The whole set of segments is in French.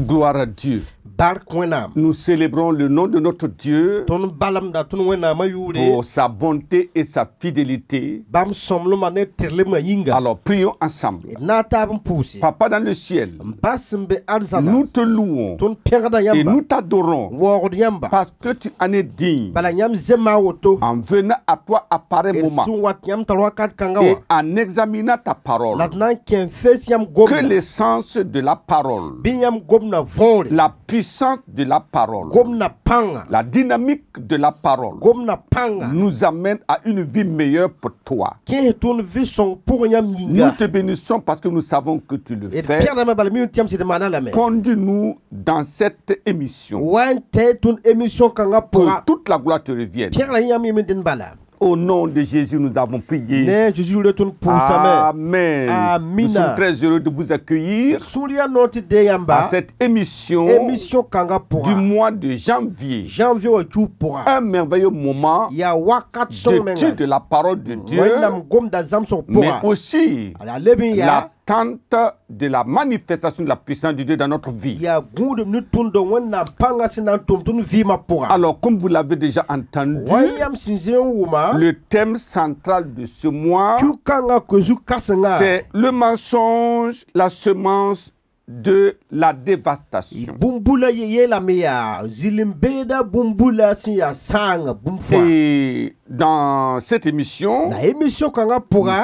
Gloire à Dieu. Nous célébrons le nom de notre Dieu pour sa bonté et sa fidélité. Alors prions ensemble. Papa dans le ciel, nous te louons et nous t'adorons parce que tu en es digne. En venant à toi à pareil moment et en examinant ta parole, que l'essence de la parole, la puissance de la parole, la dynamique de la parole nous amène à une vie meilleure pour toi. Nous te bénissons parce que nous savons que tu le fais. Conduis-nous dans cette émission. Que toute la gloire te revienne. Au nom de Jésus, nous avons prié. Amen. Nous sommes très heureux de vous accueillir à cette émission du mois de janvier. Un merveilleux moment d'étude de la parole de Dieu, mais aussi l'attente de la manifestation de la puissance de Dieu dans notre vie. Alors, comme vous l'avez déjà entendu, le thème central de ce mois, c'est le mensonge, la semence de la dévastation. Et dans cette émission, nous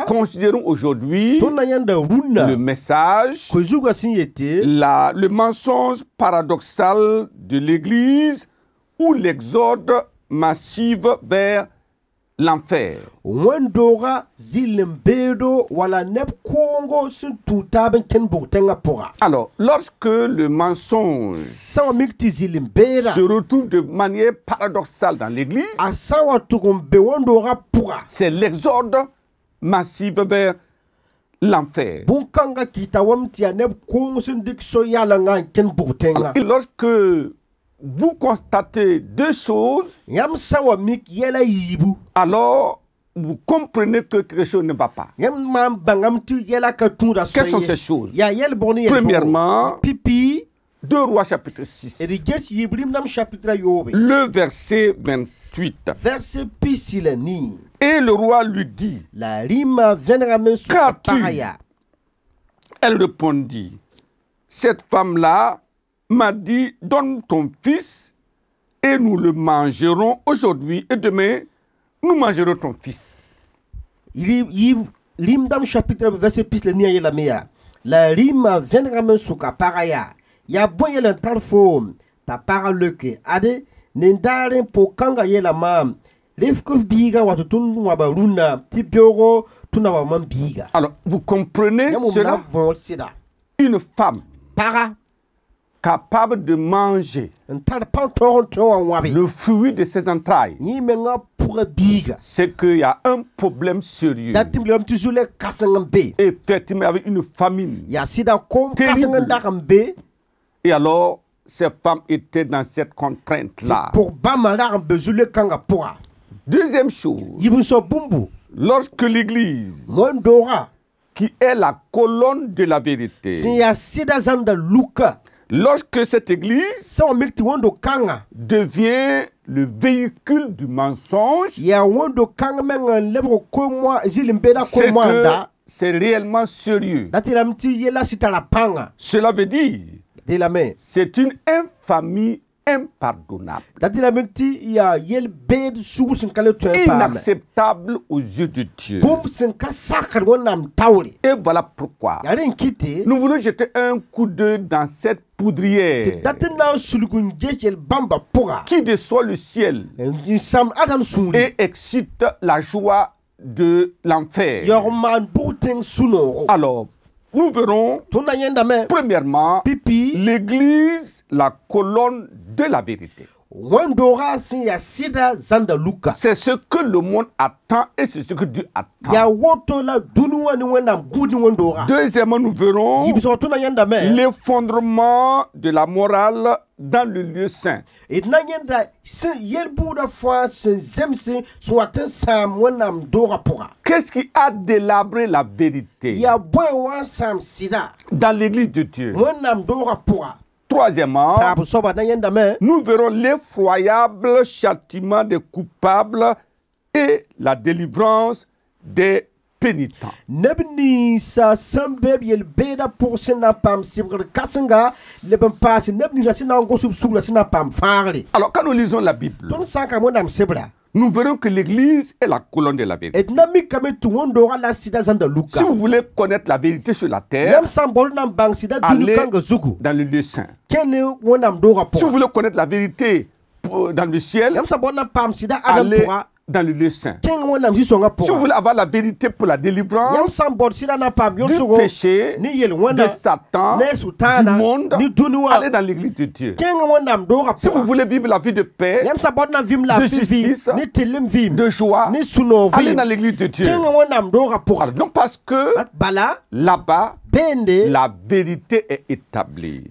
considérons aujourd'hui le message, le mensonge paradoxal de l'Église ou l'exode massif vers l'enfer. Alors, lorsque le mensonge se retrouve de manière paradoxale dans l'Église, c'est l'exode massif vers l'enfer. Alors, et lorsque vous constatez deux choses, alors vous comprenez que quelque chose ne va pas. Quelles sont ces choses? Premièrement, 2 Rois chapitre 6, le verset 28. Et le roi lui dit, qu'as-tu? Elle répondit, cette femme-là m'a dit, donne ton fils et nous le mangerons aujourd'hui et demain nous mangerons ton fils. Chapitre verset la rima venramen suka paraya ya boye le tarfom ta parole que ade nendare po kanga yela mam lefko biga watutun wabaruna tibioro tunawa mambiga. Alors vous comprenez cela? Une femme capable de manger le fruit de ses entrailles, c'est qu'il y a un problème sérieux. Effectivement, avec une famine terrible. Et alors, ces femmes étaient dans cette contrainte-là. Deuxième chose, lorsque l'Église, qui est la colonne de la vérité, lorsque cette église devient le véhicule du mensonge, c'est réellement sérieux. Cela veut dire c'est une infamie impardonnable, inacceptable aux yeux de Dieu. Et voilà pourquoi nous voulons jeter un coup d'œil dans cette poudrière qui déçoit le ciel et excite la joie de l'enfer. Alors, nous verrons premièrement l'Église, la colonne de la vérité. C'est ce que le monde attend et c'est ce que Dieu attend. Deuxièmement, nous verrons l'effondrement de la morale dans le lieu saint. Qu'est-ce qui a délabré la vérité dans l'église de Dieu? troisièmement, nous verrons l'effroyable châtiment des coupables et la délivrance des pénitents. Alors quand nous lisons la Bible, nous verrons que l'Église est la colonne de la vérité. Si vous voulez connaître la vérité sur la terre, allez dans le lieu saint. Si vous voulez connaître la vérité dans le ciel, allez dans le lieu saint. Si vous voulez avoir la vérité pour la délivrance du péché, de Satan, du monde, allez dans l'église de Dieu. Si vous voulez vivre la vie de paix, de justice, de joie, allez dans l'église de Dieu. Alors, donc parce que là-bas, la vérité est établie.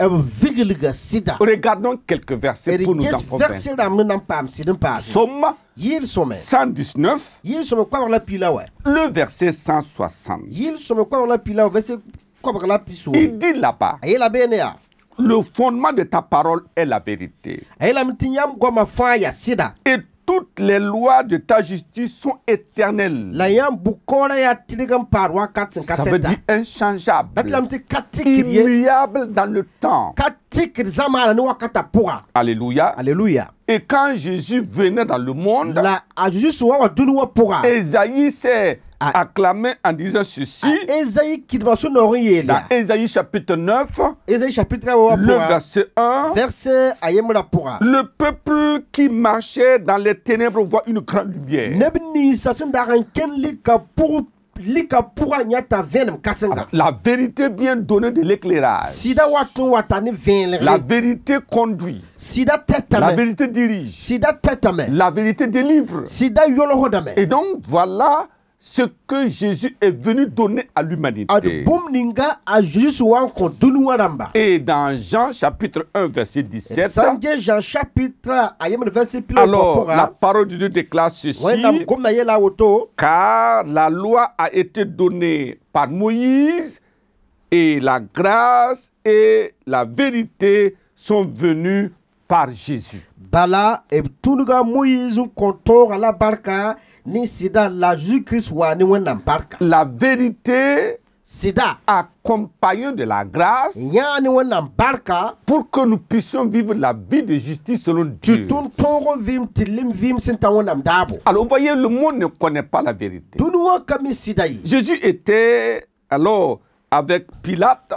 Regardons quelques versets pour nous en convaincre. Psaume 119, le verset 160. Il dit là-bas, le fondement de ta parole est la vérité. Et toutes les lois de ta justice sont éternelles. Ça veut dire inchangeable, immuable dans le temps. Alléluia. Alléluia. Et quand Jésus venait dans le monde, Ésaïe s'est acclamé en disant ceci. Dans Ésaïe chapitre 9, le verset 1, le peuple qui marchait dans les ténèbres voit une grande lumière. La vérité vient donner de l'éclairage. La vérité conduit. La vérité dirige. La vérité délivre. Et donc voilà ce que Jésus est venu donner à l'humanité. Et dans Jean chapitre 1 verset 17, alors la parole de Dieu déclare ceci: car la loi a été donnée par Moïse et la grâce et la vérité sont venues par Jésus. Bala e tunuga Moïse kontor la barka ni sida la Jésus-Christ wa ni wena barka. La vérité sida accompagnée de la grâce yani wena barka pour que nous puissions vivre la vie de justice selon Dieu. Alors vous voyez, le monde ne connaît pas la vérité. Jésus était alors avec Pilate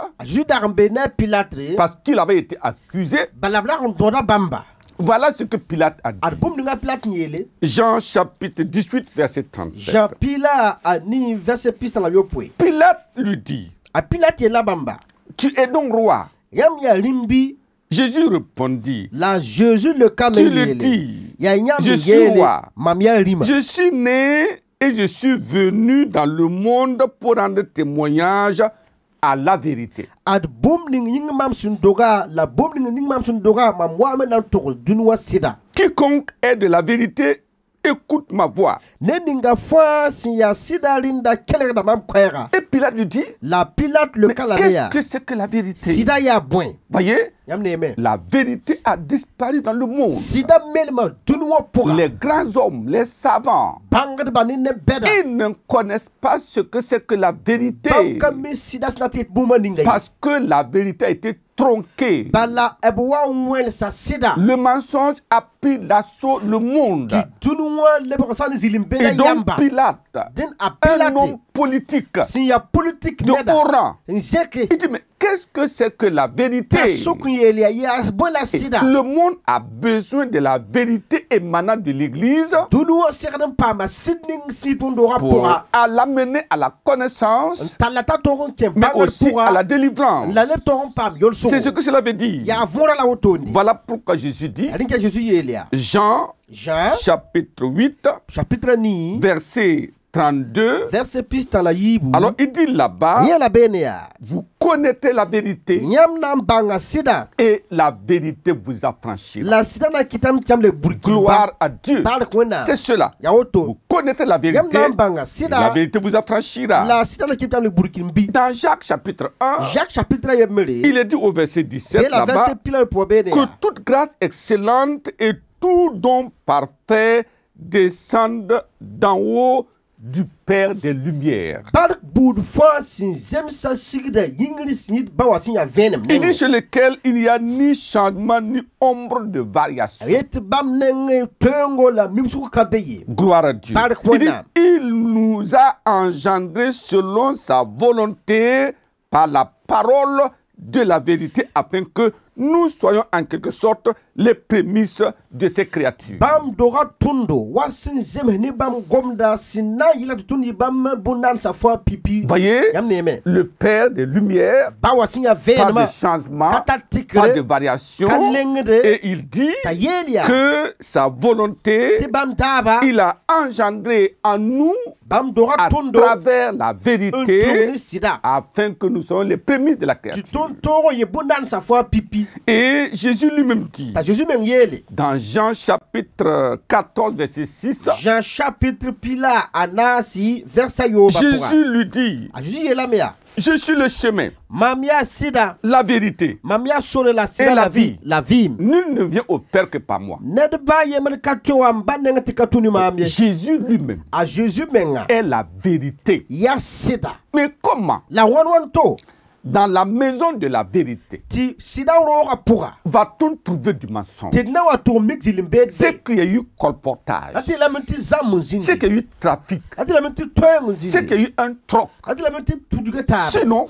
parce qu'il avait été accusé. Voilà ce que Pilate a dit. Jean chapitre 18 verset 37. Pilate lui dit: tu es donc roi? Jésus répondit: tu le dis, je suis roi. Je suis né et je suis venu dans le monde pour rendre témoignage à la vérité. Quiconque est de la vérité écoute ma voix. Et Pilate lui dit: qu'est-ce que c'est que la vérité? Voyez, la vérité a disparu dans le monde. Les grands hommes, les savants, ils ne connaissent pas ce que c'est que la vérité, parce que la vérité a été tronqué. Le mensonge a pris d'assaut le monde. Et donc Pilate, un homme politique de haut rang, il dit: mais qu'est-ce que c'est que la vérité? Le monde a besoin de la vérité émanant de l'Église pour l'amener à la connaissance, mais aussi à la délivrance. C'est ce que cela veut dire. Voilà pourquoi Jésus dit, Jean chapitre 8 verset 32. Alors il dit là-bas: vous connaissez la vérité et la vérité vous affranchira. Gloire à Dieu. C'est cela. Vous connaîtrez la vérité. La vérité vous affranchira. Dans Jacques chapitre 1, il est dit au verset 17 là-bas que toute grâce excellente et tout don parfait descendent d'en haut du Père des Lumières. Il dit chez lequel il n'y a ni changement ni ombre de variation. Gloire à Dieu. Il dit, il nous a engendrés selon sa volonté par la parole de la vérité afin que nous soyons en quelque sorte les prémices de ces créatures. Voyez, le Père des Lumières, pas de changement, pas de variation, et il dit que sa volonté, il a engendré en nous à travers la vérité afin que nous soyons les prémices de la créature. Et Jésus lui-même dit, dans Jean chapitre 14, verset 6, Jésus lui dit, je suis le chemin, la vérité et la vie. Nul ne vient au Père que par moi. Jésus lui-même est la vérité. Mais comment? Dans la maison de la vérité, va-t-on trouver du mensonge? C'est qu'il y a eu colportage, c'est qu'il y a eu trafic, c'est qu'il y a eu un troc. Sinon,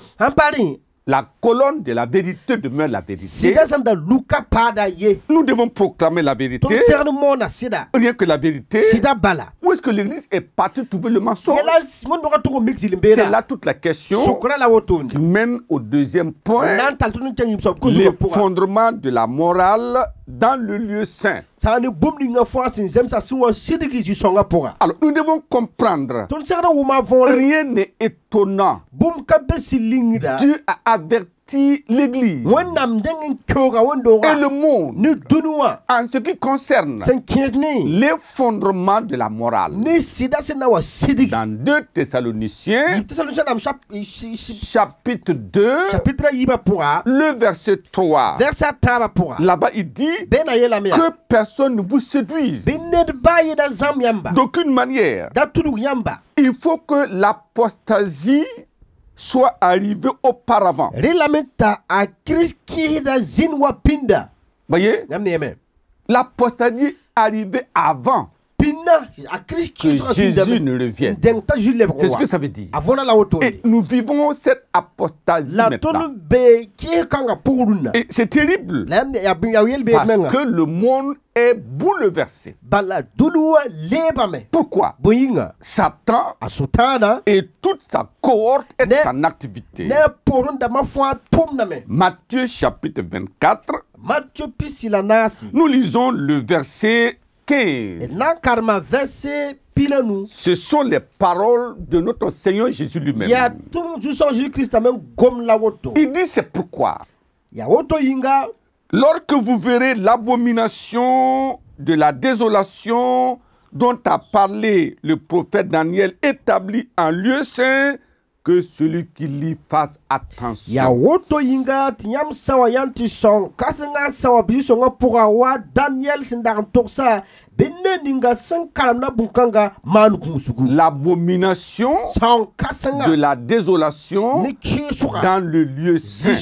la colonne de la vérité demeure la vérité. Nous devons proclamer la vérité. Rien que la vérité. Où est-ce que l'Église est partie trouver le mensonge? C'est là toute la question qui mène au deuxième point. Les fondements de la morale dans le lieu saint. Alors nous devons comprendre, rien n'est étonnant. Dieu a averti l'Église et le monde en ce qui concerne les fondements de la morale. Dans 2 Thessaloniciens chapitre 2, le verset 3, là-bas il dit que personne ne vous séduise d'aucune manière. Il faut que l'apostasie soit arrivée auparavant. Voyez, l'apostasie arrivée avant que Jésus ne revienne. C'est ce que ça veut dire. Et nous vivons cette apostasie maintenant. Et c'est terrible parce que le monde est bouleversé. Pourquoi? Satan et toute sa cohorte est en activité. Matthieu chapitre 24, nous lisons le verset 15. Ce sont les paroles de notre Seigneur Jésus lui-même. Il dit c'est pourquoi, lorsque vous verrez l'abomination de la désolation dont a parlé le prophète Daniel établi en lieu saint, que celui qui lit fasse attention. L'abomination de la désolation dans le lieu saint.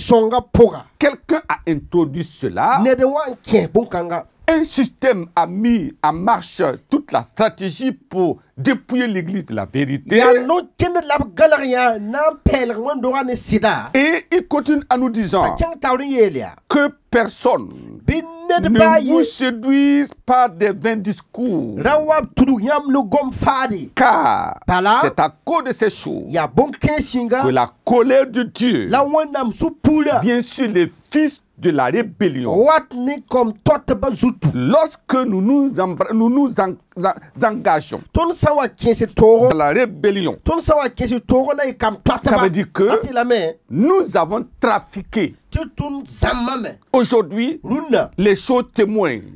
Quelqu'un a introduit cela. Un système a mis en marche toute la stratégie pour dépouiller l'Église de la vérité. Et il continue en nous disant que personne ne vous séduise par des vains discours, car c'est à cause de ces choses que la colère de Dieu, bien sûr les fils de la rébellion, lorsque nous nous engageons dans la rébellion, ça veut dire que nous avons trafiqué. Aujourd'hui, les choses témoignent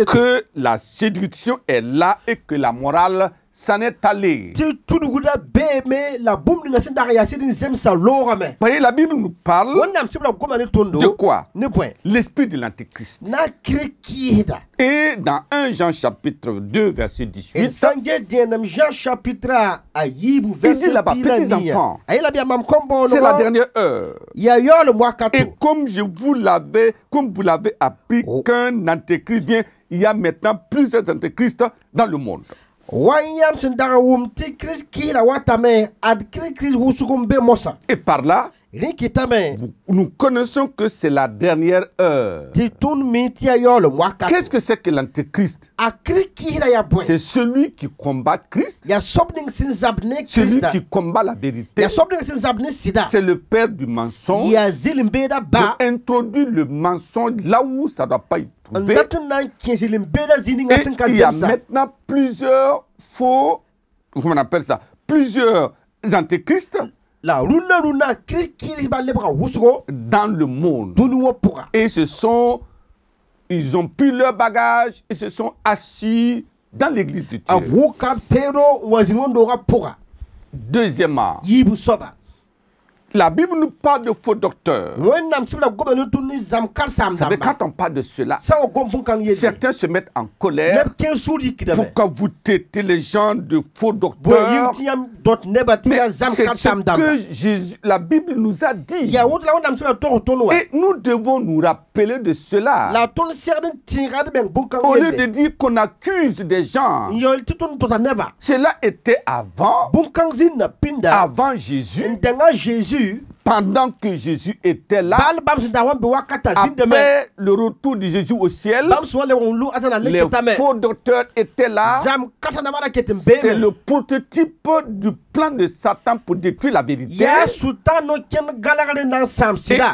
que la séduction est là et que la morale s'en est allée. Voyez, la Bible nous parle de quoi? L'esprit de l'Antéchrist. Et dans 1 Jean chapitre 2 verset 18, il dit là-bas, petits enfants, c'est la dernière heure. Et comme vous l'avez appris qu'un antéchrist vient, il y a maintenant plusieurs antéchrists dans le monde. Et par là, nous connaissons que c'est la dernière heure. Qu'est-ce que c'est que l'antéchrist? C'est celui qui combat Christ, celui qui combat la vérité. C'est le père du mensonge. Il introduit le mensonge là où ça ne doit pas être trouvé. Et il y a maintenant plusieurs faux, comment on appelle ça, plusieurs antéchrists dans le monde. Et ils ont pris leur bagage et se sont assis dans l'église de Dieu. Deuxièmement, la Bible nous parle de faux docteurs. Vous savez, quand on parle de cela, certains se mettent en colère pour que vous traitez les gens de faux docteurs. Mais c'est ce que la Bible nous a dit. Et nous devons nous rappeler de cela. Au lieu de dire qu'on accuse des gens, cela était avant Jésus. Pendant que Jésus était là, après le retour de Jésus au ciel, les faux docteurs étaient là. C'est le prototype du plan de Satan pour détruire la vérité. Et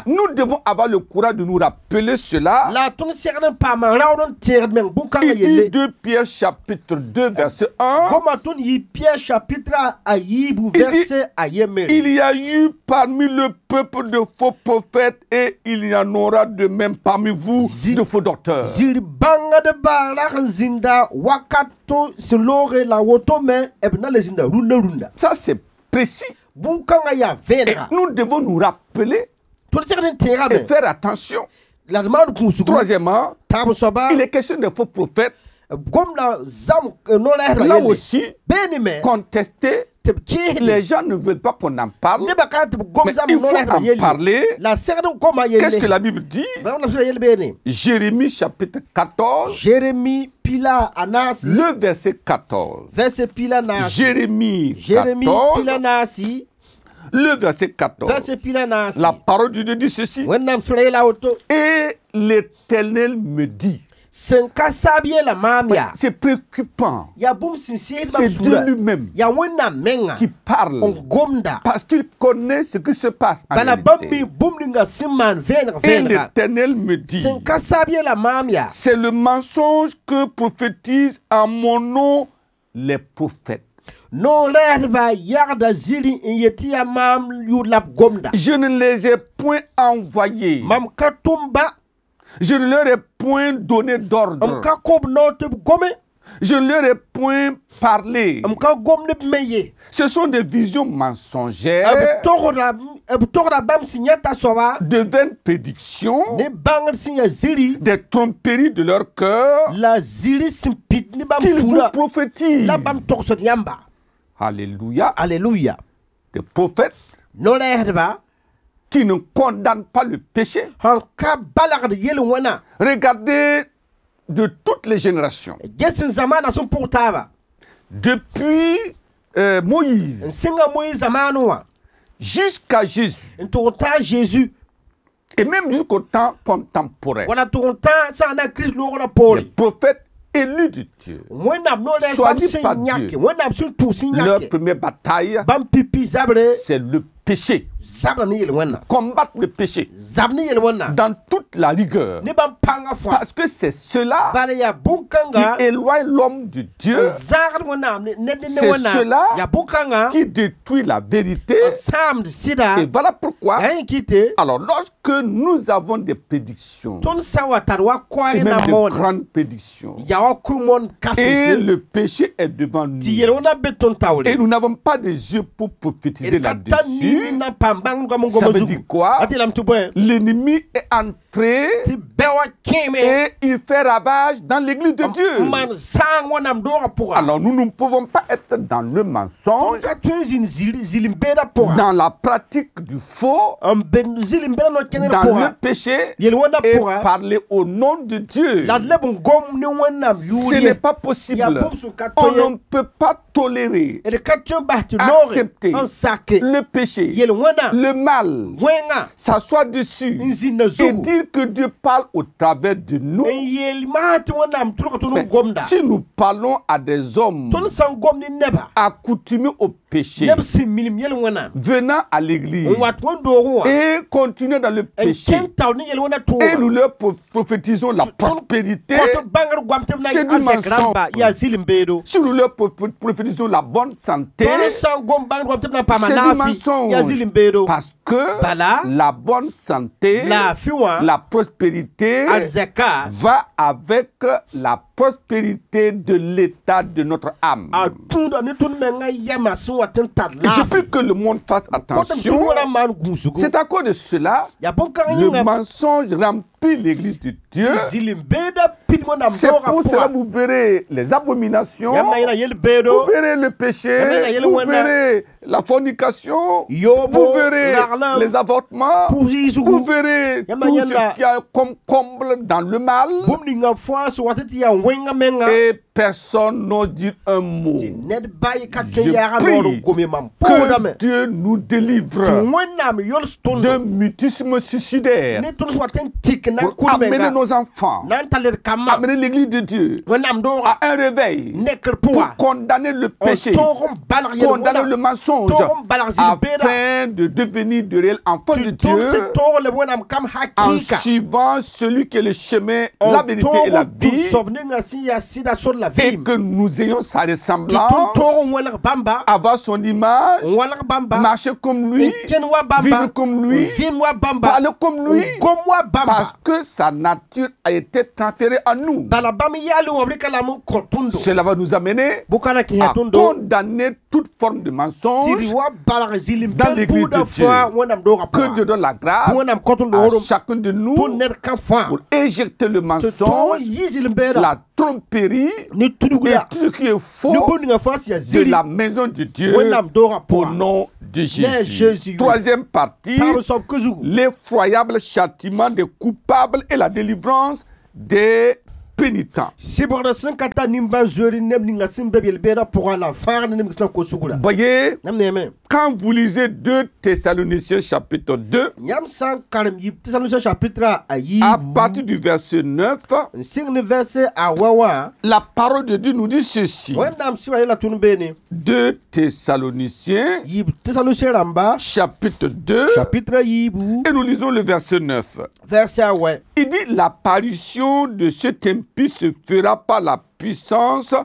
nous devons avoir le courage de nous rappeler cela. Il dit 2 Pierre chapitre 2 verset 1. Il y a eu parmi le peuple de faux prophètes et il y en aura de même parmi vous de faux docteurs. Ça c'est précis. Et nous devons nous rappeler et faire attention. Troisièmement, il est question de faux prophètes. Là aussi, contester. Les gens ne veulent pas qu'on en parle, mais il faut en parler. Qu'est-ce que la Bible dit? Jérémie chapitre 14, le verset 14. Jérémie 14, le verset 14. La parole de Dieu dit ceci. Et l'Éternel me dit. C'est préoccupant. C'est Dieu lui-même qui parle parce qu'il connaît ce qui se passe en réalité. Et l'Éternel me dit, c'est le mensonge que prophétisent en mon nom les prophètes. Je ne les ai point envoyés. Je ne leur ai point donné d'ordre. Je ne leur ai point parlé. Ce sont des visions mensongères, de vaines prédictions, des tromperies de leur cœur qu'ils vous prophétisent. Alléluia. Alléluia. Des prophètes qui ne condamnent pas le péché. Regardez de toutes les générations. Depuis Moïse jusqu'à Jésus. Et même jusqu'au temps contemporain. Les prophètes élus de Dieu, choisis par Dieu, leur première bataille, c'est le péché. péché. Combattre le péché dans toute la rigueur. Parce que c'est cela qui éloigne l'homme de Dieu. C'est cela qui détruit la vérité. Et voilà pourquoi, alors lorsque nous avons des prédictions, et même de grandes prédictions, et le péché est devant nous, et nous n'avons pas des yeux pour prophétiser là-dessus, ça veut dire quoi? L'ennemi est entré et il fait ravage dans l'église de Dieu. Alors nous ne pouvons pas être dans le mensonge, dans la pratique du faux, dans le péché et parler au nom de Dieu. Ce n'est pas possible. On ne peut pas tolérer, accepter le péché, le mal, s'asseoir dessus et dire que Dieu parle au travers de nous. Mais si nous parlons à des hommes accoutumés au péché, venant à l'église et continuer dans le péché, et nous leur prophétisons la prospérité, c'est du mensonge. Si nous leur prophétisons la bonne santé, c'est du mensonge. Parce que la bonne santé, la prospérité va avec la prospérité de l'état de notre âme. Et je prie que le monde fasse attention. C'est à cause de cela, le mensonge remplit l'église de Dieu. C'est pour cela que vous verrez les abominations, vous verrez le péché, vous verrez la fornication, vous verrez les avortements, vous verrez tout ce qui a comme comble dans le mal. Et personne n'ose dire un mot. Je prie que Dieu nous délivre d'un mutisme suicidaire pour amener nos enfants, amener l'église de Dieu à un réveil pour condamner le péché, condamner le mensonge, afin de devenir de réels enfants de Dieu en suivant celui qui est le chemin, la vérité et la vie, et que nous ayons sa ressemblance, avoir son image, marcher comme lui, vivre comme lui, parler comme lui, parce que sa nature a été transférée à nous. Cela va nous amener à condamner toute forme de mensonge dans l'église de Dieu. Que Dieu donne la grâce à chacun de nous pour éjecter le mensonge, la tromperie et tout ce qui est faux de la maison de Dieu au nom de Jésus. Troisième partie, l'effroyable châtiment des coupables et la délivrance des pénitents. Voyez, quand vous lisez 2 Thessaloniciens chapitre 2, à partir du verset 9, la parole de Dieu nous dit ceci. 2 Thessaloniciens chapitre 2, et nous lisons le verset 9. Il dit: l'apparition de cet impie se fera par la puissance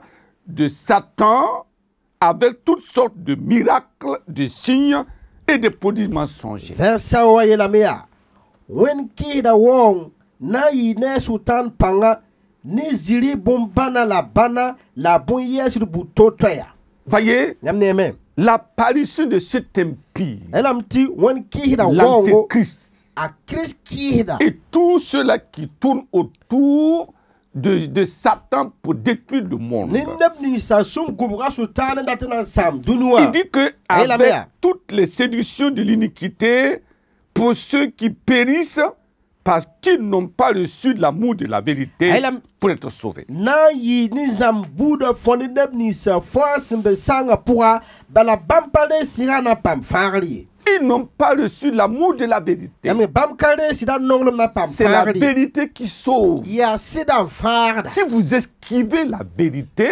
de Satan, avec toutes sortes de miracles, de signes et de prodiges mensongers. Voyez, l'apparition de cet impie, l'antéchrist, et tous ceux-là qui tournent autour de Satan pour détruire le monde. Il dit que avec toutes les séductions de l'iniquité, pour ceux qui périssent parce qu'ils n'ont pas reçu l'amour de la vérité pour être sauvés. Ils n'ont pas reçu l'amour de la vérité. C'est la vérité qui sauve. Si vous esquivez esquivez la vérité,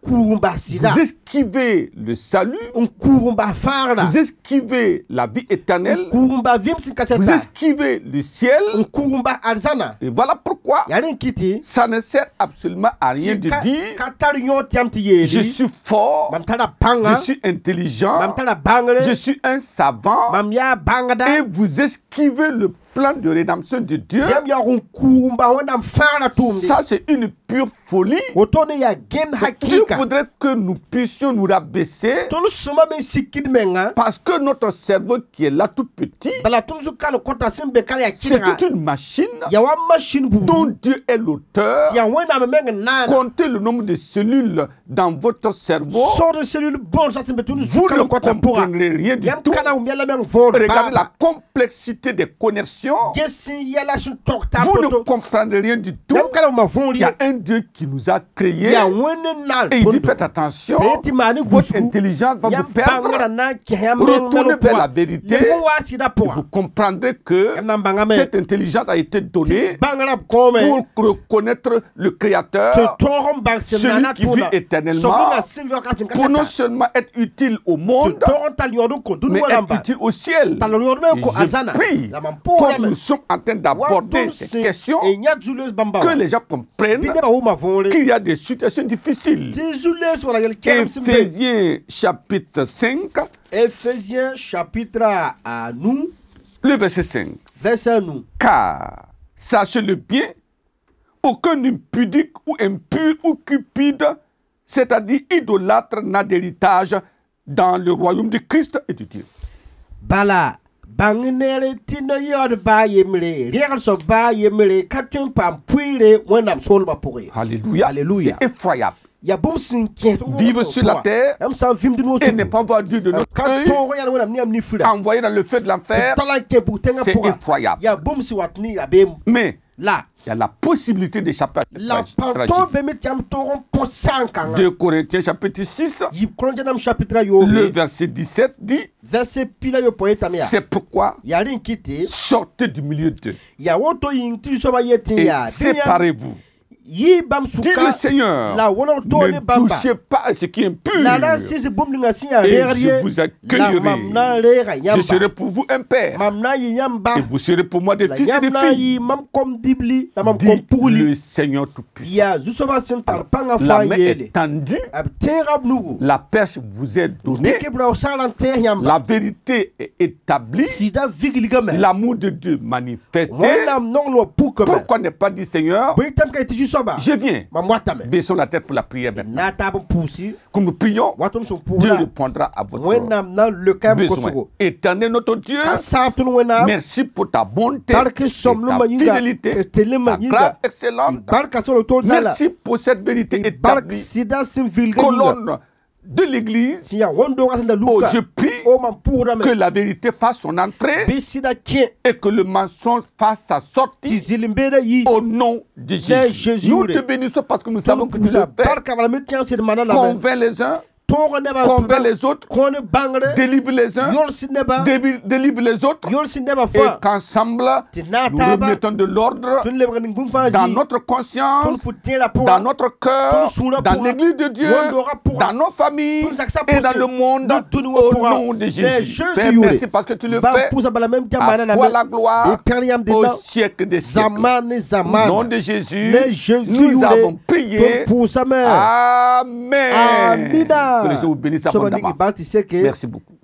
vous esquivez le salut, vous esquivez la vie éternelle, vous esquivez le ciel. Et voilà pourquoi ça ne sert absolument à rien de dire je suis fort, je suis intelligent, je suis un savant, et vous esquivez le plan de rédemption de Dieu. Ça, c'est une pure folie. Dieu voudrait que nous puissions nous rabaisser parce que notre cerveau qui est là tout petit, c'est toute une machine dont Dieu est l'auteur. Comptez le nombre de cellules dans votre cerveau. Vous ne comprendrez rien du tout. Regardez la complexité des connexions. Vous ne comprendrez rien du tout. Il y a un Dieu qui nous a créés. Et il dit faites attention, votre intelligence va vous perdre. Retournez vers la vérité. Et vous comprendrez que cette intelligence a été donnée pour reconnaître le Créateur, celui qui vit éternellement, pour non seulement être utile au monde, mais être utile au ciel. Et je prie, comme nous sommes en train d'aborder ces questions, que les gens comprennent qu'il y a des situations difficiles. Éphésiens chapitre 5. Éphésiens chapitre à nous. Le verset 5. Verset nous. Car, sachez-le bien, aucun impudique ou impur ou cupide, c'est-à-dire idolâtre, n'a d'héritage dans le royaume de Christ et de Dieu. Bala. Banginere tino yor ba yemre real so ba yemre katun pam puire wenam solba pourri. Alléluia. Alléluia. C'est effroyable. Ya bom sinke vivre sur la terre et ne pas voir Dieu de notre œil, envoyé dans le feu de l'enfer, c'est effroyable. Mais là, il y a la possibilité d'échapper à cette tragédie. 2 Corinthiens chapitre 6, le verset 17 dit, c'est pourquoi sortez du milieu d'eux et séparez-vous. Dit le Seigneur, ne touchez pas à ce qui est impur, et je vous accueillerai. Je serai pour vous un père, et vous serez pour moi des fils et des filles. Dit le Seigneur Tout-Puissant. La main est tendue, la perche vous est donnée, la vérité est établie, l'amour de Dieu manifesté. Pourquoi ne pas dire Seigneur, je viens. Baissons la tête pour la prière maintenant. Comme nous prions, Dieu répondra à votre besoin. Éternel notre Dieu, merci pour ta bonté, ta fidélité, ta grâce excellente. Merci pour cette vérité établie. Colonne de l'église. Oh, je prie que la vérité fasse son entrée et que le mensonge fasse sa sortie au nom de Jésus. Nous te bénissons parce que nous savons que tu le fais. Convainc les uns, convainc les autres, délivre les uns, délivre les autres, et qu'ensemble nous remettons de l'ordre dans notre conscience, dans notre cœur, dans l'église de Dieu, dans nos familles et dans le monde, au nom de Jésus. Père, merci parce que tu le fais. À toi la gloire au siècle des siècles. Au nom de Jésus, nous avons prié. Amen. Que les gens vous bénissent abondamment. Merci beaucoup.